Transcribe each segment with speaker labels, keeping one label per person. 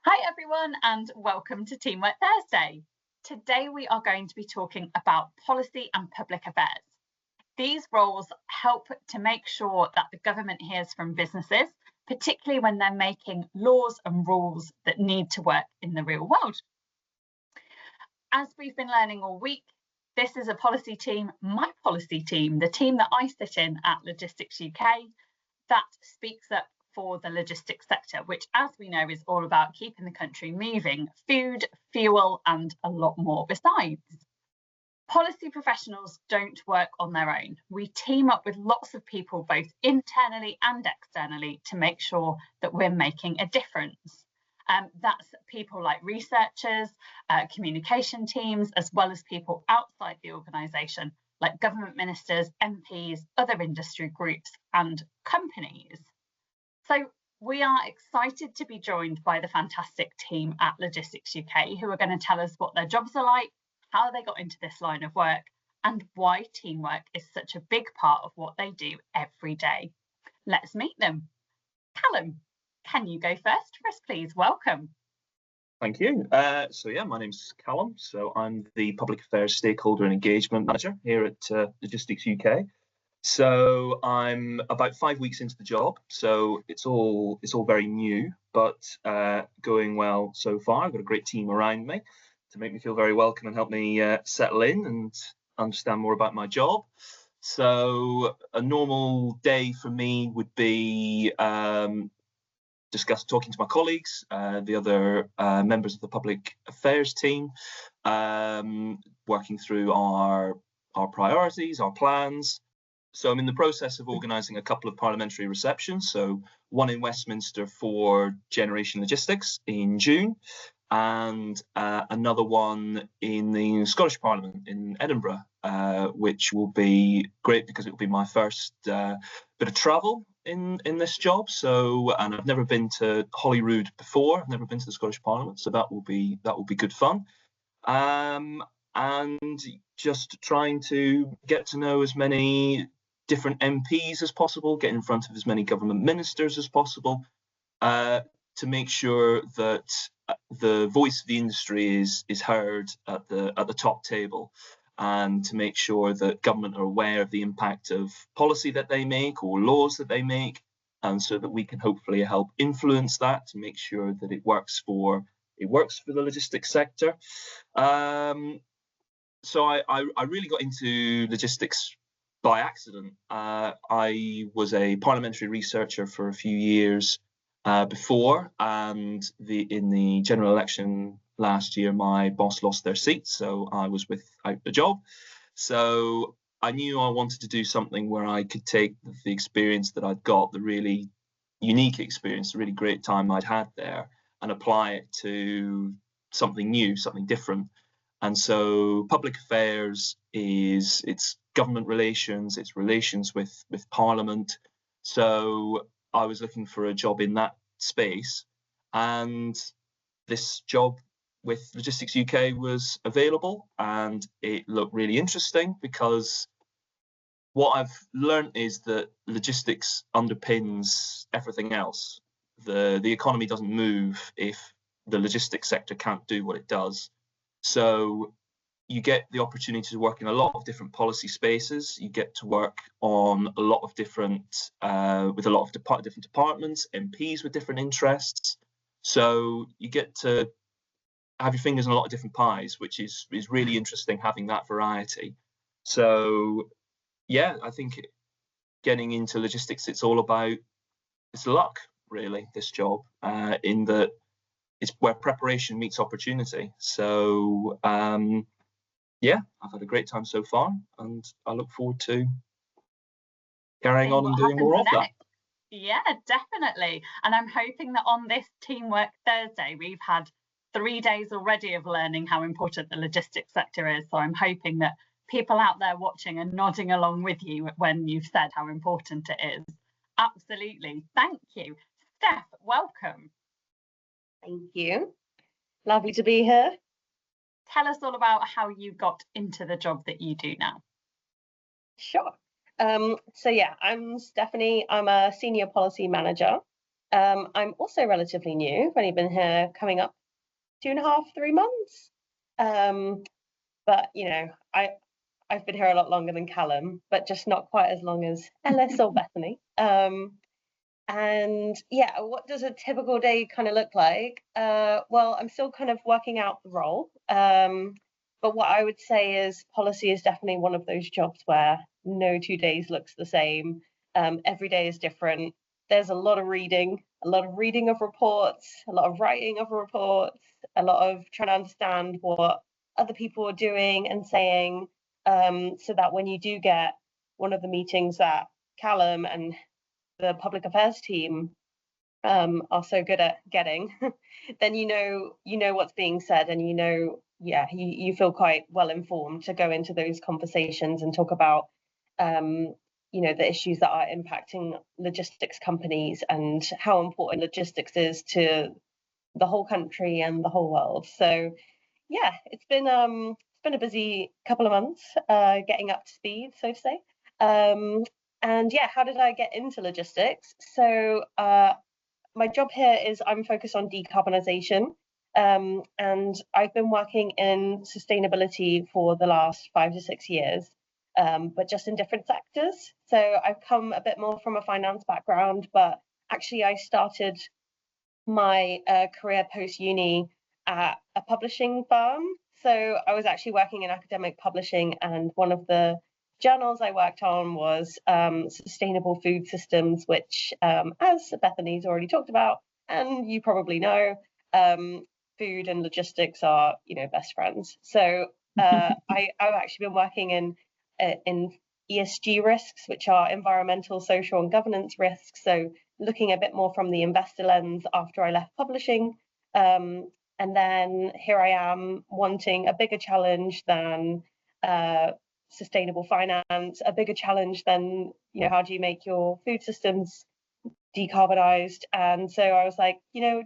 Speaker 1: Hi everyone and welcome to Teamwork Thursday. Today we are going to be talking about policy and public affairs. These roles help to make sure that the government hears from businesses, particularly when they're making laws and rules that need to work in the real world. As we've been learning all week, this is a policy team, my policy team, the team that I sit in at Logistics UK, that speaks up for the logistics sector, which, as we know, is all about keeping the country moving, food, fuel, and a lot more besides. Policy professionals don't work on their own. We team up with lots of people, both internally and externally, to make sure that we're making a difference. That's people like researchers, communication teams, as well as people outside the organisation, like government ministers, MPs, other industry groups, and companies. So we are excited to be joined by the fantastic team at Logistics UK, who are going to tell us what their jobs are like, how they got into this line of work, and why teamwork is such a big part of what they do every day. Let's meet them. Callum, can you go first for us, please? Welcome.
Speaker 2: Thank you. My name's Callum. So I'm the Public Affairs Stakeholder and Engagement Manager here at Logistics UK. So I'm about 5 weeks into the job, so it's all very new, but going well so far. I've got a great team around me to make me feel very welcome and help me settle in and understand more about my job. So a normal day for me would be talking to my colleagues, the other members of the public affairs team, working through our priorities, our plans. So I'm in the process of organising a couple of parliamentary receptions. So one in Westminster for Generation Logistics in June, and another one in the Scottish Parliament in Edinburgh, which will be great because it will be my first bit of travel in this job. So, and I've never been to Holyrood before. I've never been to the Scottish Parliament, so that will be good fun. And just trying to get to know as many different MPs as possible, get in front of as many government ministers as possible, to make sure that the voice of the industry is heard at the top table, and to make sure that government are aware of the impact of policy that they make or laws that they make, and so that we can hopefully help influence that to make sure that it works for the logistics sector. So I really got into logistics by accident. I was a parliamentary researcher for a few years before, and in the general election last year, my boss lost their seat, so I was without a job. So I knew I wanted to do something where I could take the experience that I'd got, the really unique experience, the really great time I'd had there, and apply it to something new, something different. And so public affairs it's government relations, it's relations with Parliament. So I was looking for a job in that space, and this job with Logistics UK was available, and it looked really interesting because what I've learned is that logistics underpins everything else. The economy doesn't move if the logistics sector can't do what it does. So you get the opportunity to work in a lot of different policy spaces. You get to work on a lot of different, with a lot of different departments, MPs with different interests. So you get to have your fingers in a lot of different pies, which is really interesting, having that variety. So yeah, I think getting into logistics, it's luck, really, this job, in that it's where preparation meets opportunity. So yeah, I've had a great time so far, and I look forward to carrying on and doing more of that.
Speaker 1: Yeah, definitely. And I'm hoping that on this Teamwork Thursday, we've had 3 days already of learning how important the logistics sector is. So I'm hoping that people out there watching are nodding along with you when you've said how important it is. Absolutely. Thank you. Steph, welcome.
Speaker 3: Thank you. Lovely to be here.
Speaker 1: Tell us all about how you got into the job that you do now.
Speaker 3: Sure. So yeah, I'm Stephanie. I'm a senior policy manager I'm also relatively new. I've only been here coming up 2.5, 3 months. But I've been here a lot longer than Callum, but just not quite as long as Ellis or Bethany. And yeah, what does a typical day kind of look like? Well, I'm still kind of working out the role. But what I would say is policy is definitely one of those jobs where no 2 days looks the same. Every day is different. There's a lot of reading of reports, a lot of writing of reports, a lot of trying to understand what other people are doing and saying, so that when you do get one of the meetings that Callum and the public affairs team are so good at getting, then you know what's being said, and you feel quite well informed to go into those conversations and talk about the issues that are impacting logistics companies and how important logistics is to the whole country and the whole world. So yeah, it's been a busy couple of months getting up to speed, so to say. And yeah, how did I get into logistics? So my job here is I'm focused on decarbonisation, and I've been working in sustainability for the last 5 to 6 years, but just in different sectors. So I've come a bit more from a finance background, but actually I started my career post uni at a publishing firm. So I was actually working in academic publishing, and one of the journals I worked on was Sustainable Food Systems, which, as Bethany's already talked about, and you probably know, food and logistics are, best friends. So I've actually been working in ESG risks, which are environmental, social, and governance risks. So looking a bit more from the investor lens after I left publishing. And then here I am wanting a bigger challenge than sustainable finance, a bigger challenge than, how do you make your food systems decarbonized? And so I was like,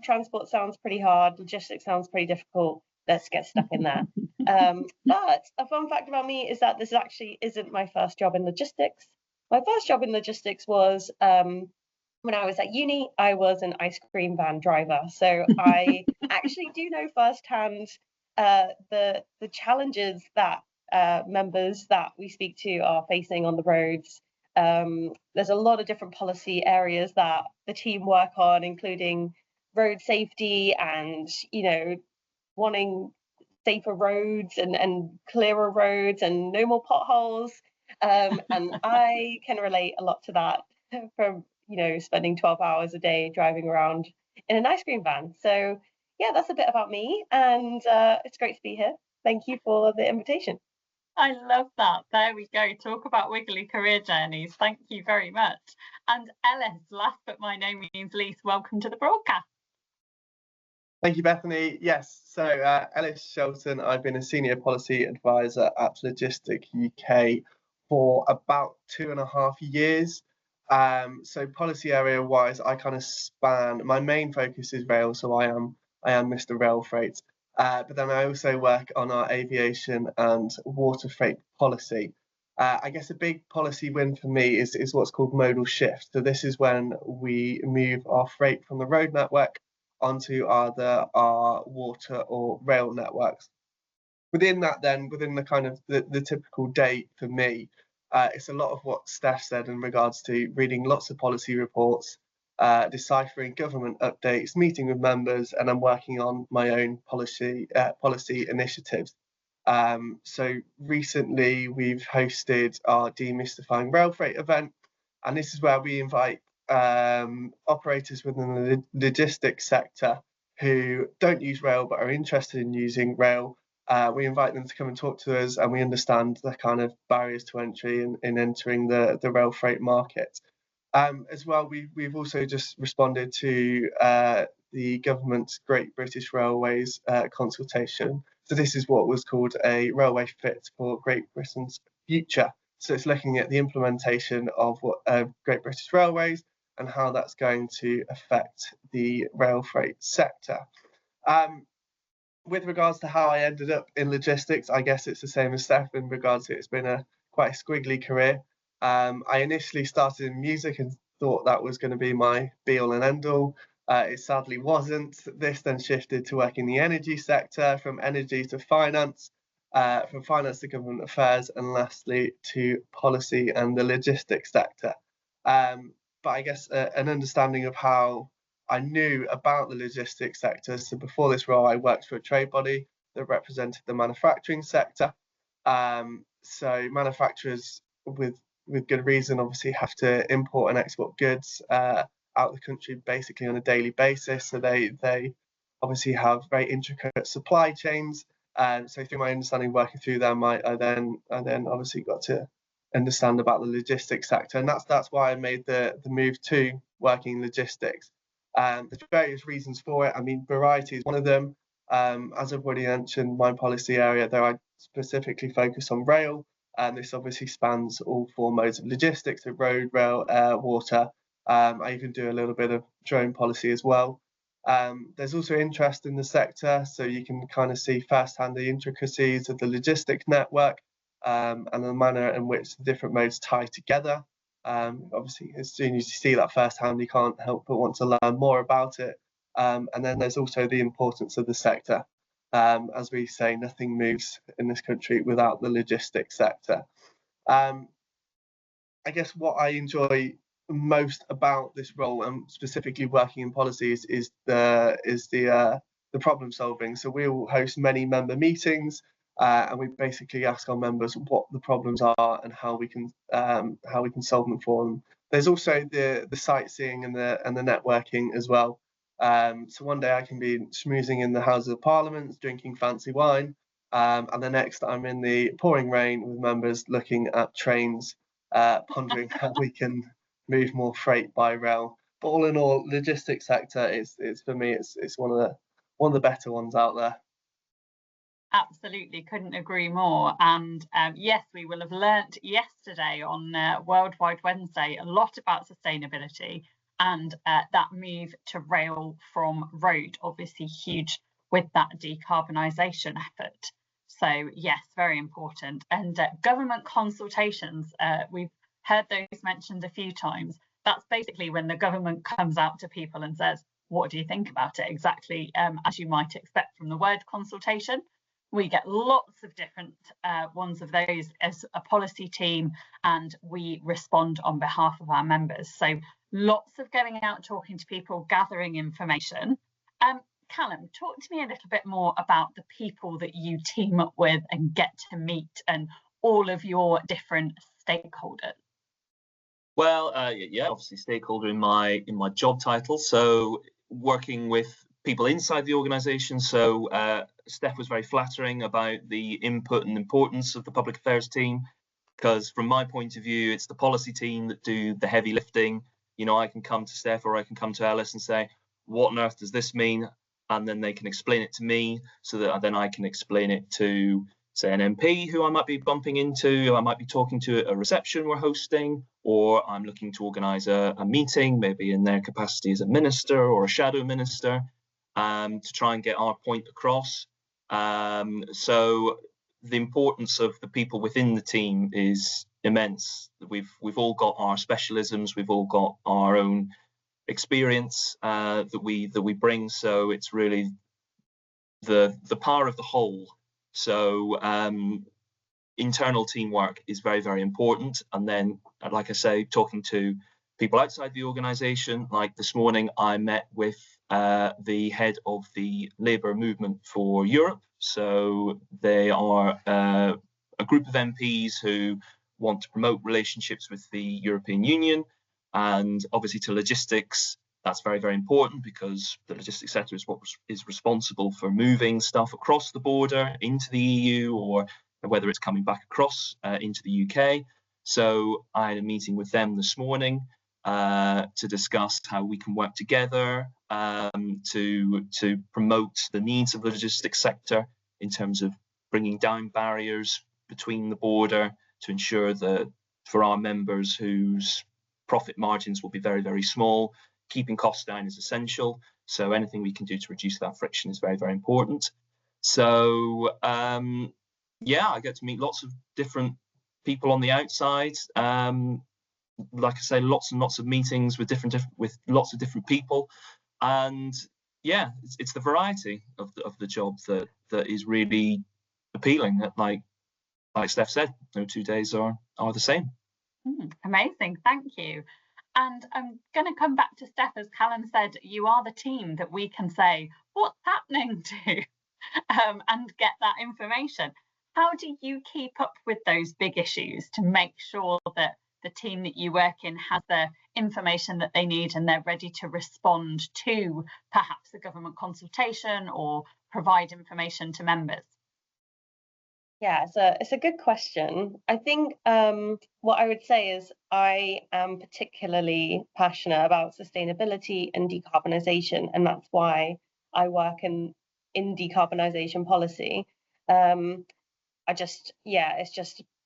Speaker 3: transport sounds pretty hard, logistics sounds pretty difficult. Let's get stuck in there. But a fun fact about me is that this actually isn't my first job in logistics. My first job in logistics was when I was at uni. I was an ice cream van driver. So I actually do know firsthand the challenges that members that we speak to are facing on the roads. There's a lot of different policy areas that the team work on, including road safety and, wanting safer roads and clearer roads and no more potholes. And I can relate a lot to that from, spending 12 hours a day driving around in an ice cream van. So yeah, that's a bit about me, and it's great to be here. Thank you for the invitation.
Speaker 1: I love that. There we go. Talk about wiggly career journeys. Thank you very much. And Ellis, last but by no means least, welcome to the broadcast.
Speaker 4: Thank you, Bethany. Yes, so Ellis Shelton, I've been a senior policy advisor at Logistic UK for about 2.5 years. So policy area wise, I kind of span. My main focus is rail, so I am Mr. Rail Freight. But then I also work on our aviation and water freight policy. I guess a big policy win for me is what's called modal shift. So this is when we move our freight from the road network onto either our water or rail networks. Within that, then, within the kind of the typical day for me, it's a lot of what Steph said in regards to reading lots of policy reports, deciphering government updates, meeting with members, and I'm working on my own policy initiatives. So recently we've hosted our Demystifying Rail Freight event, and this is where we invite operators within the logistics sector who don't use rail but are interested in using rail. We invite them to come and talk to us, and we understand the kind of barriers to entry in entering the rail freight market. As well, we've also just responded to the government's Great British Railways consultation. So this is what was called a Railway Fit for Great Britain's Future. So it's looking at the implementation of Great British Railways and how that's going to affect the rail freight sector. With regards to how I ended up in logistics, I guess it's the same as Steph in regards to it's been quite a squiggly career. I initially started in music and thought that was going to be my be-all and end-all. It sadly wasn't. This then shifted to work in the energy sector, from energy to finance, from finance to government affairs, and lastly to policy and the logistics sector. But I guess an understanding of how I knew about the logistics sector. So before this role, I worked for a trade body that represented the manufacturing sector. So manufacturers, with good reason, obviously have to import and export goods out the country basically on a daily basis. So they obviously have very intricate supply chains. So through my understanding working through them, I then obviously got to understand about the logistics sector, and that's why I made the move to working in logistics. There's various reasons for it. I mean, variety is one of them. As I've already mentioned, my policy area, though, I specifically focus on rail, and this obviously spans all four modes of logistics: so road, rail, air, water. I even do a little bit of drone policy as well. There's also interest in the sector, so you can kind of see firsthand the intricacies of the logistics network and the manner in which the different modes tie together. Obviously, as soon as you see that firsthand, you can't help but want to learn more about it. And then there's also the importance of the sector. As we say, nothing moves in this country without the logistics sector. I guess what I enjoy most about this role, and specifically working in policies, is the problem solving. So we will host many member meetings, and we basically ask our members what the problems are and how we can solve them for them. There's also the sightseeing and the networking as well. So one day I can be schmoozing in the Houses of Parliament, drinking fancy wine, and the next I'm in the pouring rain with members looking at trains, pondering how we can move more freight by rail. But all in all, logistics sector is for me, it's one of the better ones out there.
Speaker 1: Absolutely, couldn't agree more. And yes, we will have learnt yesterday on Worldwide Wednesday a lot about sustainability, and that move to rail from road, obviously huge with that decarbonisation effort. So yes, very important. And government consultations, we've heard those mentioned a few times. That's basically when the government comes out to people and says, what do you think about it? Exactly as you might expect from the word consultation. We get lots of different ones of those as a policy team, and we respond on behalf of our members. So lots of going out, talking to people, gathering information. Callum, talk to me a little bit more about the people that you team up with and get to meet, and all of your different stakeholders.
Speaker 2: Well, yeah, obviously stakeholder in my job title. So working with people inside the organisation. So Steph was very flattering about the input and importance of the public affairs team, because from my point of view, it's the policy team that do the heavy lifting. You know, I can come to Steph or I can come to Alice and say, what on earth does this mean? And then they can explain it to me, so that then I can explain it to, say, an MP who I might be bumping into, I might be talking to at a reception we're hosting, or I'm looking to organise a meeting, maybe in their capacity as a minister or a shadow minister, to try and get our point across. So the importance of the people within the team is immense. We've all got our specialisms, we've all got our own experience that we bring. So it's really the power of the whole. So internal teamwork is very, very important. And then, like I say, talking to people outside the organisation, like this morning, I met with the head of the Labour Movement for Europe. So they are a group of MPs who want to promote relationships with the European Union. And obviously to logistics, that's very, very important, because the logistics sector is what is responsible for moving stuff across the border into the EU, or whether it's coming back across into the UK. So I had a meeting with them this morning to discuss how we can work together to promote the needs of the logistics sector in terms of bringing down barriers between the border, to ensure that for our members whose profit margins will be very, very small, keeping costs down is essential. So anything we can do to reduce that friction is very, very important. So yeah, I get to meet lots of different people on the outside. like I say, lots and lots of meetings with with lots of different people, and yeah, it's the variety of the job that is really appealing. Like Steph said, no 2 days are the same.
Speaker 1: Amazing, thank you. And I'm going to come back to Steph. As Callum said, you are the team that we can say what's happening to and get that information. How do you keep up with those big issues to make sure that the team that you work in has the information that they need and they're ready to respond to perhaps a government consultation or provide information to members?
Speaker 3: Yeah, it's a good question. I think what I would say is I am particularly passionate about sustainability and decarbonisation, and that's why I work in decarbonisation policy.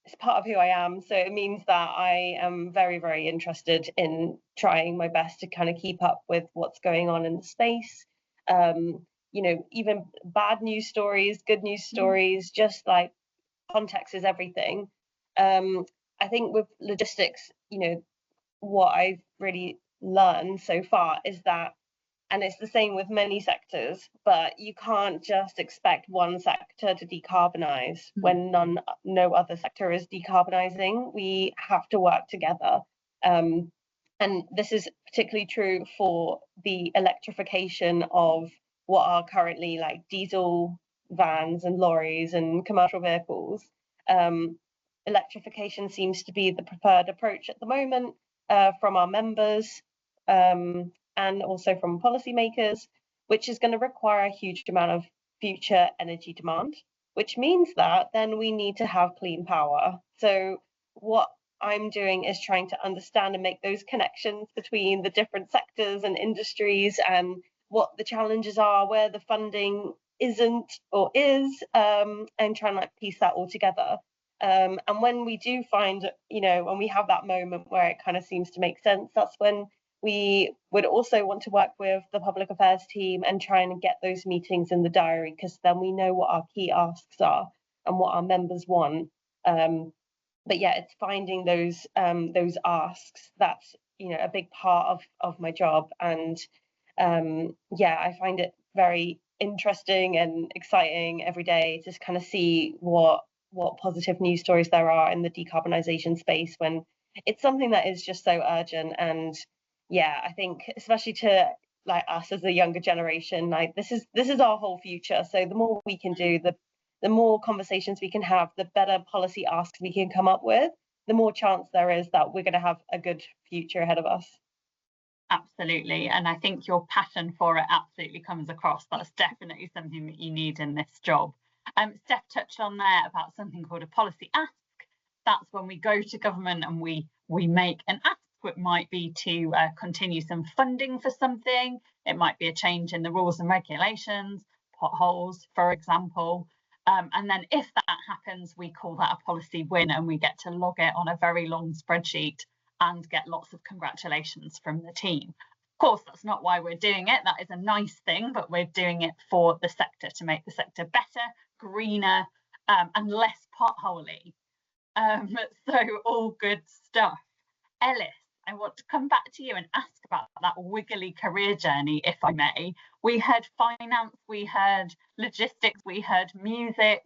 Speaker 3: It's part of who I am. So it means that I am very, very interested in trying my best to kind of keep up with what's going on in the space. Even bad news stories, good news stories, just like context is everything. I think with logistics, what I've really learned so far is that, and it's the same with many sectors, but you can't just expect one sector to decarbonize when no other sector is decarbonising. We have to work together. And this is particularly true for the electrification of what are currently like diesel vans and lorries and commercial vehicles. Electrification seems to be the preferred approach at the moment from our members. And also from policymakers, which is going to require a huge amount of future energy demand, which means that then we need to have clean power. So what I'm doing is trying to understand and make those connections between the different sectors and industries and what the challenges are, where the funding isn't or is, and trying to like piece that all together. And when we do find, when we have that moment where it kind of seems to make sense, that's when we would also want to work with the public affairs team and try and get those meetings in the diary, because then we know what our key asks are and what our members want. But yeah, it's finding those asks that's a big part of my job, and I find it very interesting and exciting every day to kind of see what positive news stories there are in the decarbonisation space when it's something that is just so urgent. And yeah, I think especially to like us as the younger generation, like this is our whole future. So the more we can do, the more conversations we can have, the better policy asks we can come up with, the more chance there is that we're going to have a good future ahead of us.
Speaker 1: Absolutely. And I think your passion for it absolutely comes across. That's definitely something that you need in this job. Steph touched on there about something called a policy ask. That's when we go to government and we make an ask. It might be to continue some funding for something. It might be a change in the rules and regulations, potholes, for example. And then if that happens, we call that a policy win, and we get to log it on a very long spreadsheet and get lots of congratulations from the team. Of course, that's not why we're doing it. That is a nice thing, but we're doing it for the sector, to make the sector better, greener, and less potholey. So all good stuff. Ellis, I want to come back to you and ask about that wiggly career journey, if I may. We heard finance, we heard logistics, we heard music.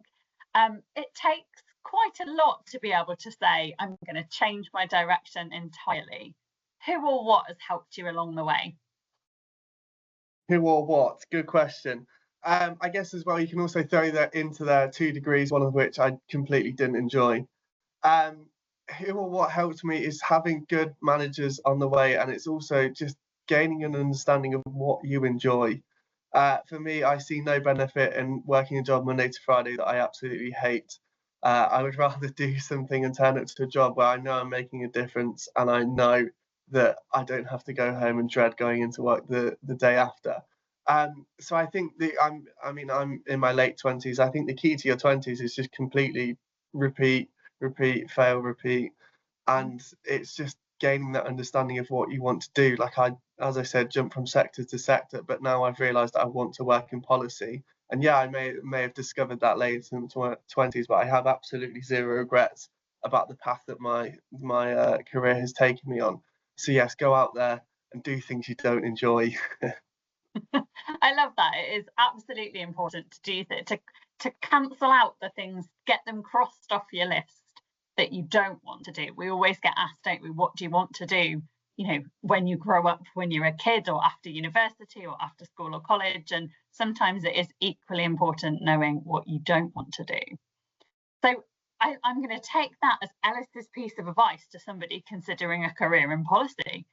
Speaker 1: It takes quite a lot to be able to say, I'm going to change my direction entirely. Who or what has helped you along the way?
Speaker 4: Who or what? Good question. I guess as well, you can also throw that into their 2 degrees, one of which I completely didn't enjoy. Who or what helped me is having good managers on the way, and it's also just gaining an understanding of what you enjoy. For me, I see no benefit in working a job Monday to Friday that I absolutely hate. I would rather do something and turn it to a job where I know I'm making a difference, and I know that I don't have to go home and dread going into work the day after. So I think I'm in my late 20s. I think the key to your 20s is just completely repeat, fail, repeat, and it's just gaining that understanding of what you want to do. Like as I said, jump from sector to sector, but now I've realised that I want to work in policy. And yeah, I may have discovered that later in the 20s, but I have absolutely zero regrets about the path that my career has taken me on. So yes, go out there and do things you don't enjoy.
Speaker 1: I love that. It is absolutely important to do that, to cancel out the things, get them crossed off your list that you don't want to do. We always get asked, don't we, what do you want to do, when you grow up, when you're a kid, or after university, or after school or college? And sometimes it is equally important knowing what you don't want to do. So I'm going to take that as Ellis's piece of advice to somebody considering a career in policy.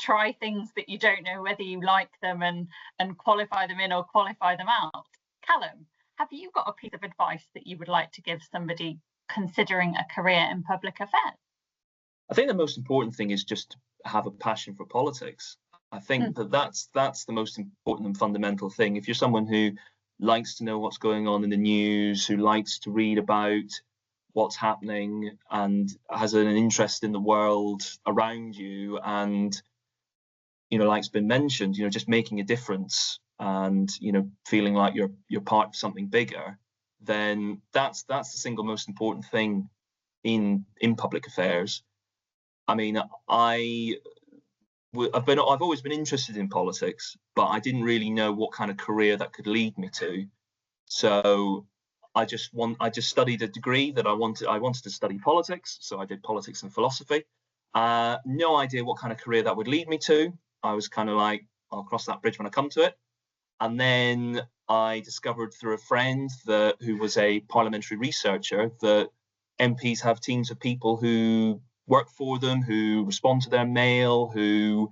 Speaker 1: Try things that you don't know whether you like them, and qualify them in or qualify them out. Callum, have you got a piece of advice that you would like to give somebody considering a career in public affairs?
Speaker 2: I think the most important thing is just to have a passion for politics. I think that's the most important and fundamental thing. If you're someone who likes to know what's going on in the news, who likes to read about what's happening, and has an interest in the world around you, and like it's been mentioned, just making a difference, and feeling like you're part of something bigger, then that's the single most important thing in public affairs. I mean, I've always been interested in politics, but I didn't really know what kind of career that could lead me to. So I just studied a degree that I wanted to study politics. So I did politics and philosophy. No idea what kind of career that would lead me to. I was kind of like, I'll cross that bridge when I come to it. And then I discovered through a friend who was a parliamentary researcher that MPs have teams of people who work for them, who respond to their mail, who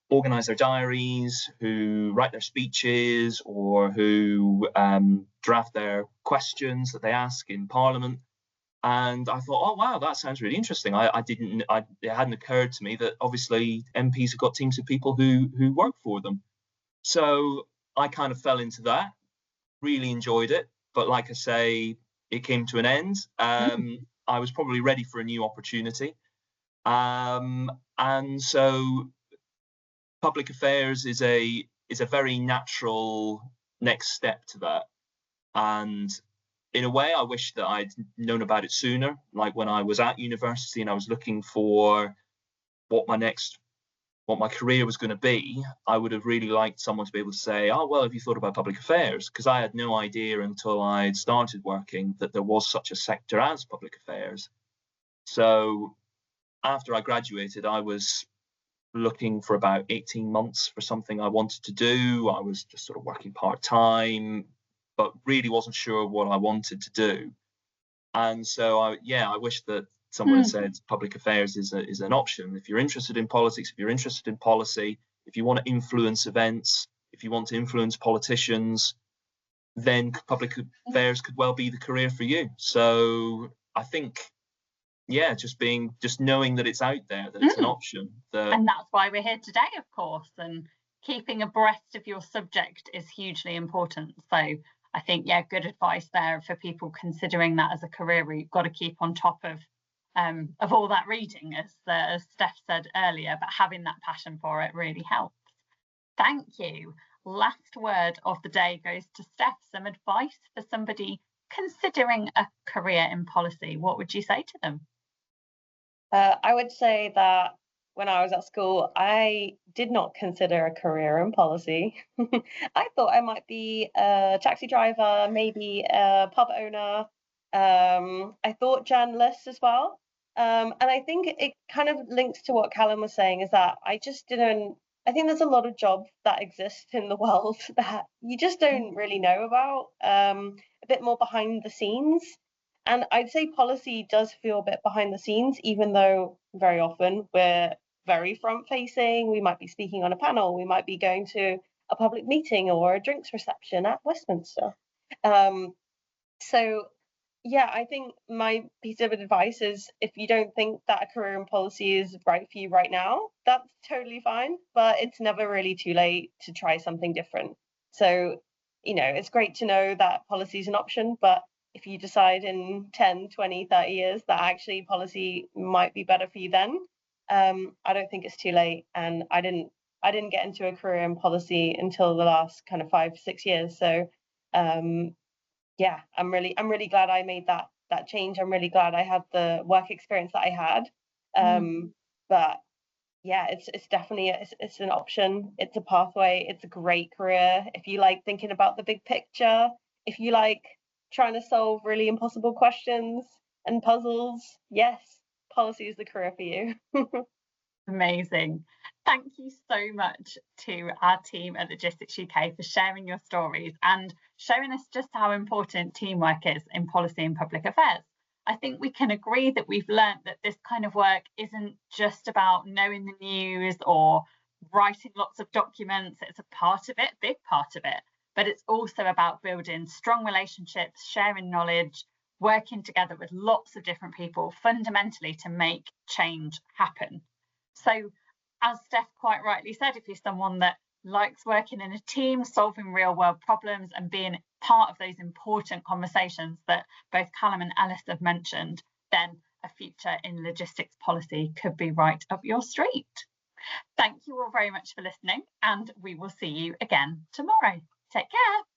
Speaker 2: organise their diaries, who write their speeches, or who draft their questions that they ask in Parliament. And I thought, oh wow, that sounds really interesting. It hadn't occurred to me that obviously MPs have got teams of people who work for them. So I kind of fell into that, really enjoyed it. But like I say, it came to an end. I was probably ready for a new opportunity. And so public affairs is a very natural next step to that. And in a way, I wish that I'd known about it sooner. Like when I was at university and I was looking for what my career was going to be, I would have really liked someone to be able to say, oh, well, have you thought about public affairs? Because I had no idea until I'd started working that there was such a sector as public affairs. So after I graduated, I was looking for about 18 months for something I wanted to do. I was just sort of working part-time, but really wasn't sure what I wanted to do. And so I wish that someone had said public affairs is an option. If you're interested in politics, if you're interested in policy, if you want to influence events, if you want to influence politicians, then public affairs could well be the career for you. So I think, just knowing that it's out there, that it's an option.
Speaker 1: And that's why we're here today, of course. And keeping abreast of your subject is hugely important. So I think, good advice there for people considering that as a career. You've got to keep on top of all that reading, as Steph said earlier, but having that passion for it really helps. Thank you. Last word of the day goes to Steph. Some advice for somebody considering a career in policy. What would you say to them?
Speaker 3: I would say that when I was at school, I did not consider a career in policy. I thought I might be a taxi driver, maybe a pub owner. I thought journalist as well. And I think it kind of links to what Callum was saying, is that I think there's a lot of jobs that exist in the world that you just don't really know about, a bit more behind the scenes. And I'd say policy does feel a bit behind the scenes, even though very often we're very front facing. We might be speaking on a panel, we might be going to a public meeting or a drinks reception at Westminster. I think my piece of advice is, if you don't think that a career in policy is right for you right now, that's totally fine, but it's never really too late to try something different. So, it's great to know that policy is an option, but if you decide in 10, 20, 30 years that actually policy might be better for you then, I don't think it's too late. And I didn't get into a career in policy until the last kind of 5-6 years. So I'm really glad I made that that change. I'm really glad I had the work experience that I had. But yeah, it's definitely it's an option. It's a pathway. It's a great career if you like thinking about the big picture. If you like trying to solve really impossible questions and puzzles, yes, policy is the career for you.
Speaker 1: Amazing. Thank you so much to our team at Logistics UK for sharing your stories and showing us just how important teamwork is in policy and public affairs. I think we can agree that we've learned that this kind of work isn't just about knowing the news or writing lots of documents. It's a part of it, big part of it, but it's also about building strong relationships, sharing knowledge, working together with lots of different people fundamentally to make change happen. So, as Steph quite rightly said, if you're someone that likes working in a team, solving real world problems and being part of those important conversations that both Callum and Alice have mentioned, then a future in logistics policy could be right up your street. Thank you all very much for listening, and we will see you again tomorrow. Take care.